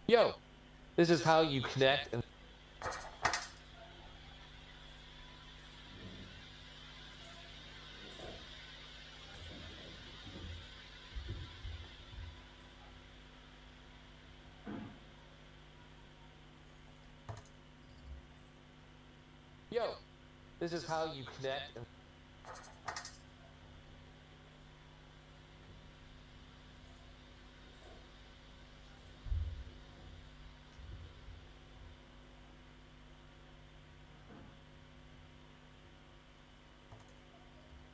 Yo, this is how you connect and Yo, this is how you connect and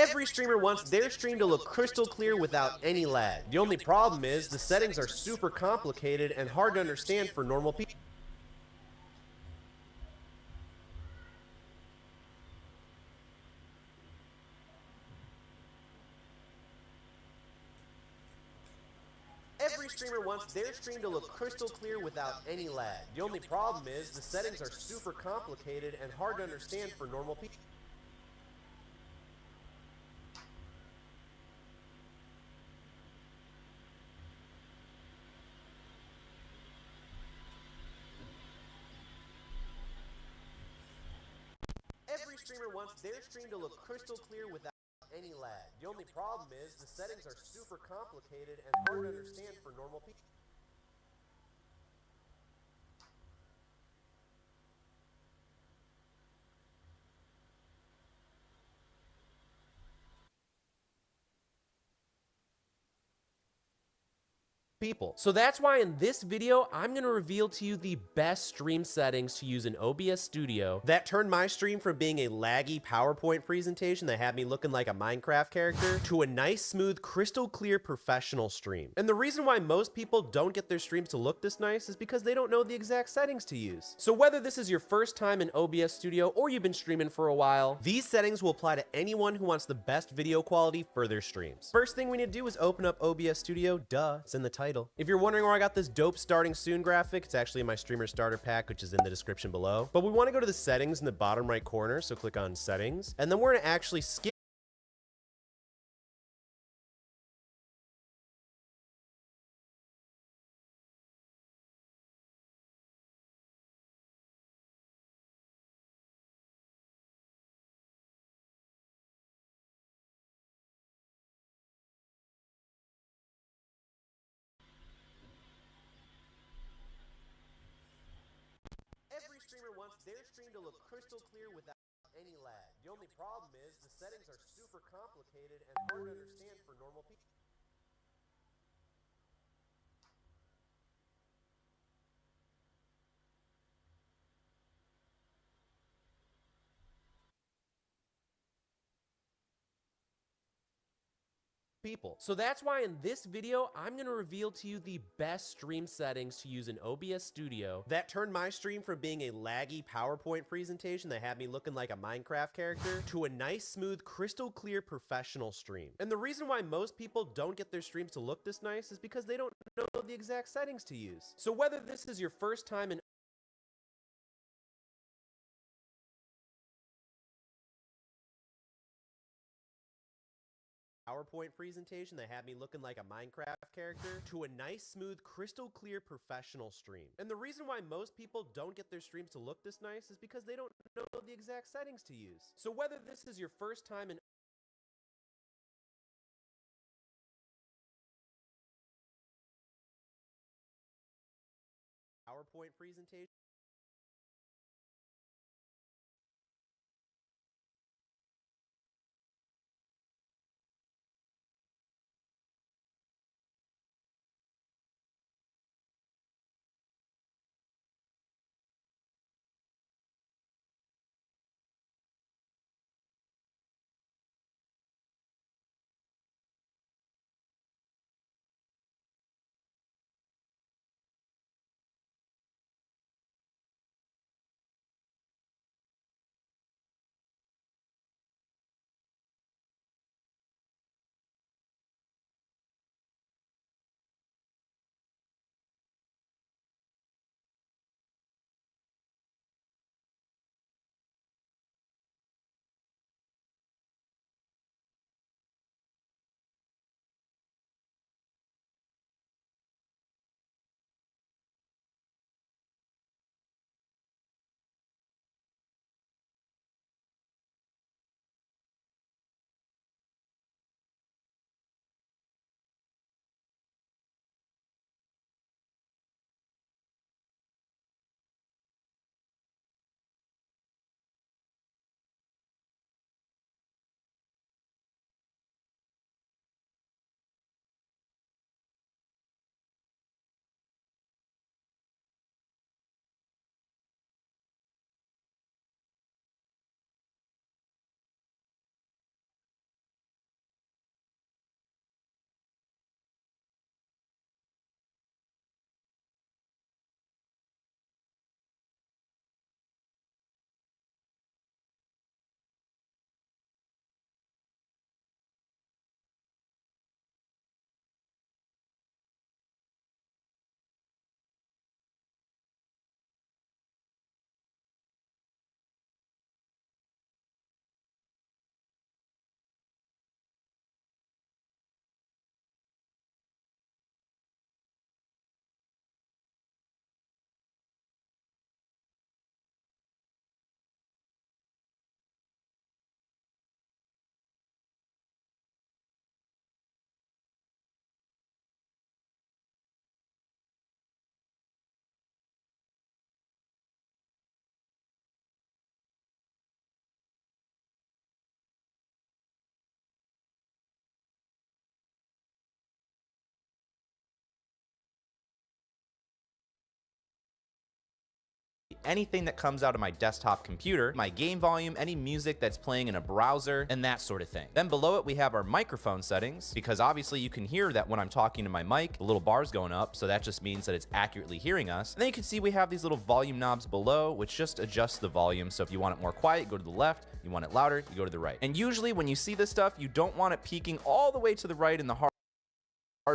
Every streamer wants their stream to look crystal clear without any lag. The only problem is the settings are super complicated and hard to understand for normal people. Every streamer wants their stream to look crystal clear without any lag. The only problem is the settings are super complicated and hard to understand for normal people. Every streamer wants their stream to look crystal clear without any lag. The only problem is the settings are super complicated and hard to understand for normal people. So that's why in this video, I'm going to reveal to you the best stream settings to use in OBS Studio that turned my stream from being a laggy PowerPoint presentation that had me looking like a Minecraft character to a nice, smooth, crystal clear professional stream. And the reason why most people don't get their streams to look this nice is because they don't know the exact settings to use. So whether this is your first time in OBS Studio or you've been streaming for a while, these settings will apply to anyone who wants the best video quality for their streams. First thing we need to do is open up OBS Studio. Duh, it's in the title. If you're wondering where I got this dope starting soon graphic, it's actually in my streamer starter pack, which is in the description below. But we want to go to the settings in the bottom right corner, so click on settings, and then we're going to actually skip Every streamer wants their stream to look crystal clear without any lag. The only problem is the settings are super complicated and hard to understand for normal people. So that's why in this video, I'm going to reveal to you the best stream settings to use in OBS Studio that turned my stream from being a laggy PowerPoint presentation that had me looking like a Minecraft character to a nice, smooth, crystal clear professional stream. And the reason why most people don't get their streams to look this nice is because they don't know the exact settings to use. So whether this is your first time in PowerPoint presentation that had me looking like a Minecraft character to a nice, smooth, crystal clear professional stream. And the reason why most people don't get their streams to look this nice is because they don't know the exact settings to use. So whether this is your first time in PowerPoint presentation, anything that comes out of my desktop computer, my game volume, any music that's playing in a browser, and that sort of thing. Then below it, we have our microphone settings, because obviously you can hear that when I'm talking to my mic, the little bar's going up, so that just means that it's accurately hearing us. And then you can see we have these little volume knobs below, which just adjusts the volume. So if you want it more quiet, you go to the left. You want it louder, you go to the right. And usually when you see this stuff, you don't want it peaking all the way to the right in the hard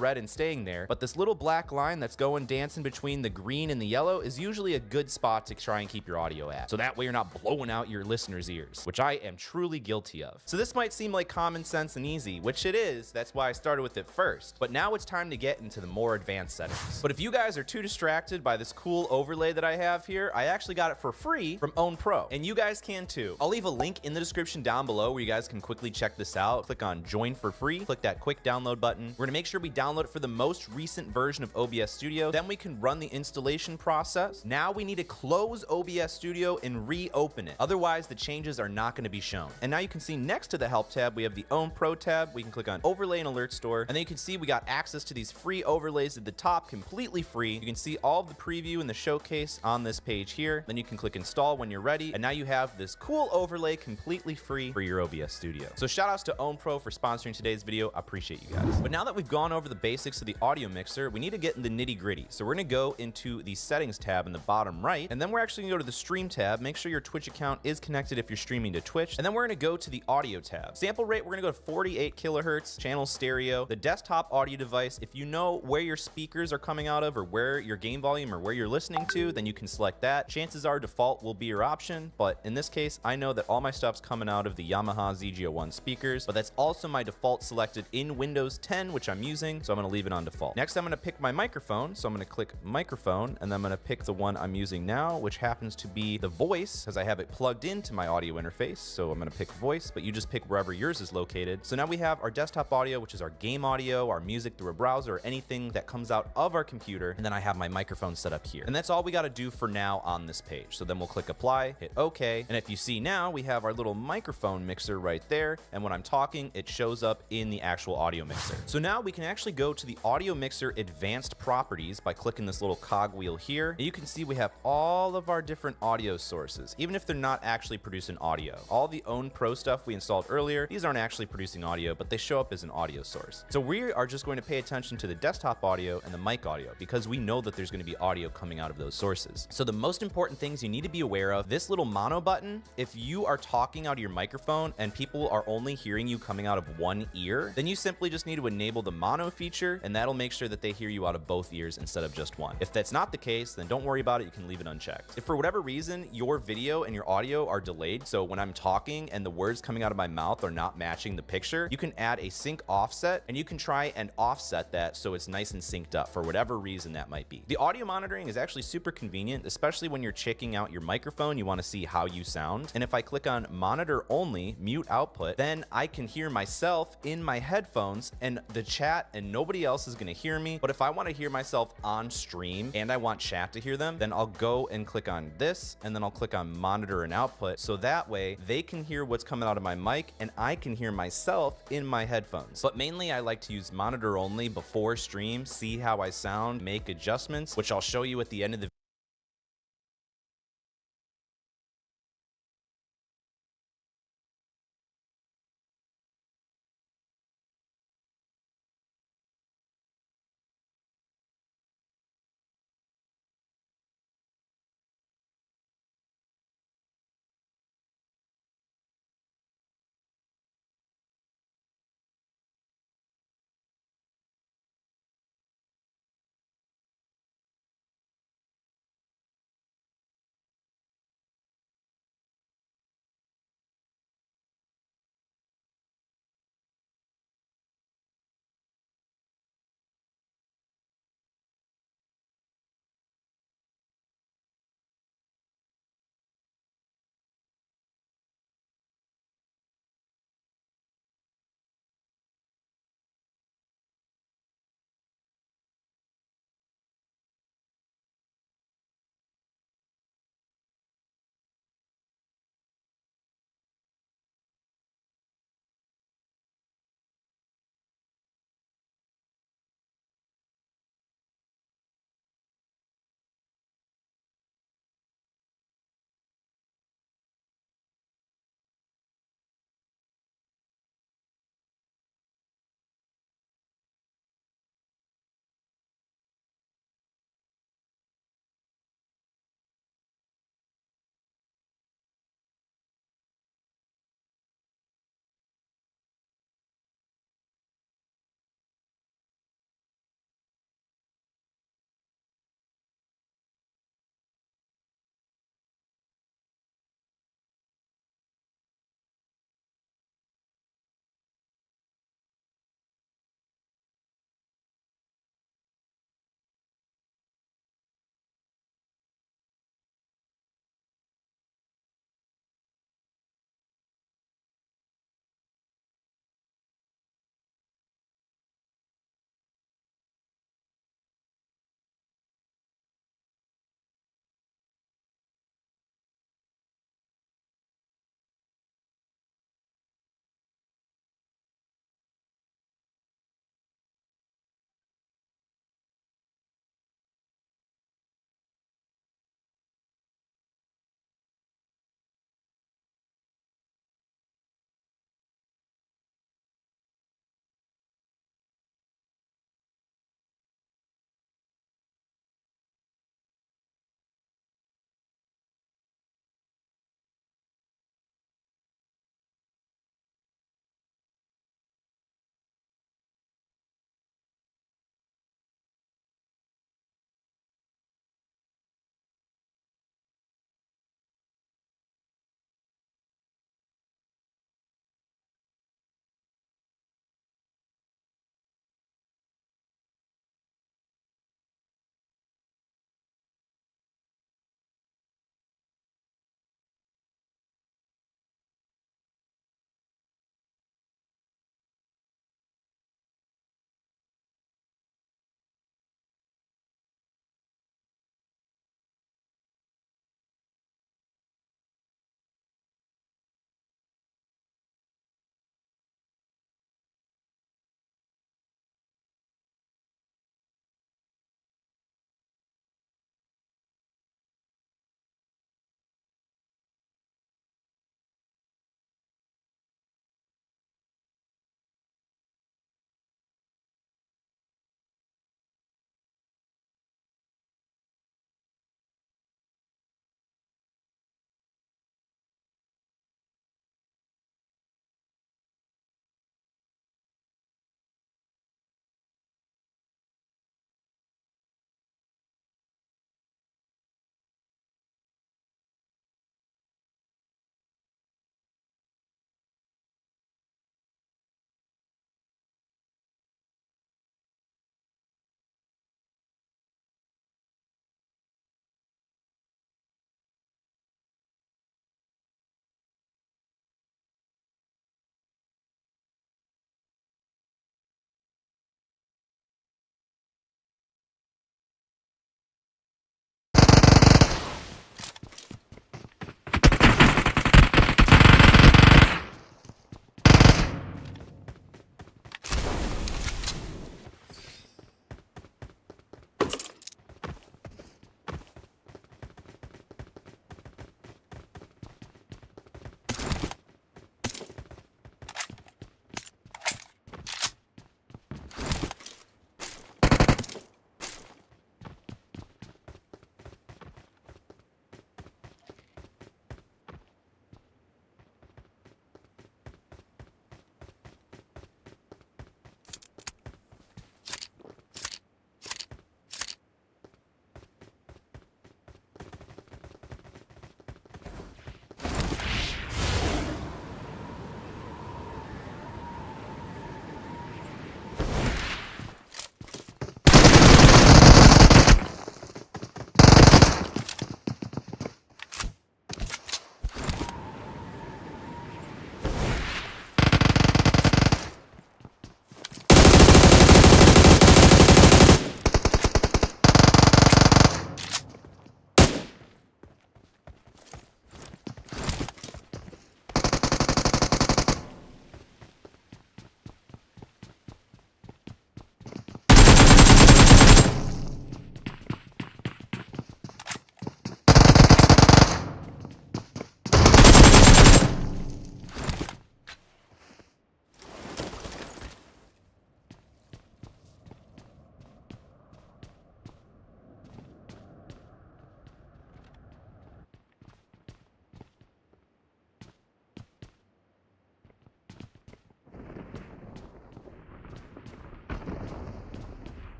red and staying there, but this little black line that's going dancing between the green and the yellow is usually a good spot to try and keep your audio at. So that way you're not blowing out your listeners' ears, which I am truly guilty of. So this might seem like common sense and easy, which it is. That's why I started with it first. But now it's time to get into the more advanced settings. But if you guys are too distracted by this cool overlay that I have here, I actually got it for free from OwnPro, and you guys can too. I'll leave a link in the description down below where you guys can quickly check this out. Click on join for free, click that quick download button. We're gonna make sure we download it for the most recent version of OBS Studio. Then we can run the installation process. Now we need to close OBS Studio and reopen it. Otherwise, the changes are not going to be shown. And now you can see next to the Help tab, we have the Own Pro tab. We can click on Overlay and Alert Store. And then you can see we got access to these free overlays at the top, completely free. You can see all of the preview and the showcase on this page here. Then you can click Install when you're ready. And now you have this cool overlay completely free for your OBS Studio. So shout outs to Own Pro for sponsoring today's video. I appreciate you guys. But now that we've gone over over the basics of the audio mixer, we need to get in the nitty gritty. So we're gonna go into the settings tab in the bottom right, and then we're actually gonna go to the stream tab. Make sure your Twitch account is connected if you're streaming to Twitch. And then we're gonna go to the audio tab. Sample rate, we're gonna go to 48 kilohertz, channel stereo, the desktop audio device. If you know where your speakers are coming out of or where your game volume or where you're listening to, then you can select that. Chances are default will be your option, but in this case, I know that all my stuff's coming out of the Yamaha ZG01 speakers, but that's also my default selected in Windows 10, which I'm using, so I'm gonna leave it on default. Next, I'm gonna pick my microphone, so I'm gonna click microphone, and then I'm gonna pick the one I'm using now, which happens to be the voice, because I have it plugged into my audio interface, so I'm gonna pick voice, but you just pick wherever yours is located. So now we have our desktop audio, which is our game audio, our music through a browser, or anything that comes out of our computer, and then I have my microphone set up here. And that's all we gotta do for now on this page. So then we'll click apply, hit OK, and if you see now, we have our little microphone mixer right there, and when I'm talking, it shows up in the actual audio mixer. So now we can actually go to the audio mixer advanced properties by clicking this little cogwheel here, and you can see we have all of our different audio sources, even if they're not actually producing audio. All the Own Pro stuff we installed earlier, these aren't actually producing audio, but they show up as an audio source. So we are just going to pay attention to the desktop audio and the mic audio because we know that there's going to be audio coming out of those sources. So the most important things you need to be aware of, this little mono button, if you are talking out of your microphone and people are only hearing you coming out of one ear, then you simply just need to enable the mono feature, and that'll make sure that they hear you out of both ears instead of just one. If that's not the case, then don't worry about it. You can leave it unchecked. If for whatever reason your video and your audio are delayed, so when I'm talking and the words coming out of my mouth are not matching the picture, you can add a sync offset, and you can try and offset that so it's nice and synced up for whatever reason that might be. The audio monitoring is actually super convenient, especially when you're checking out your microphone. You want to see how you sound. And if I click on monitor only, mute output, then I can hear myself in my headphones and the chat, and nobody else is going to hear me. But if I want to hear myself on stream and I want chat to hear them, then I'll go and click on this, and then I'll click on monitor and output. So that way they can hear what's coming out of my mic and I can hear myself in my headphones. But mainly I like to use monitor only before stream, see how I sound, make adjustments, which I'll show you at the end of the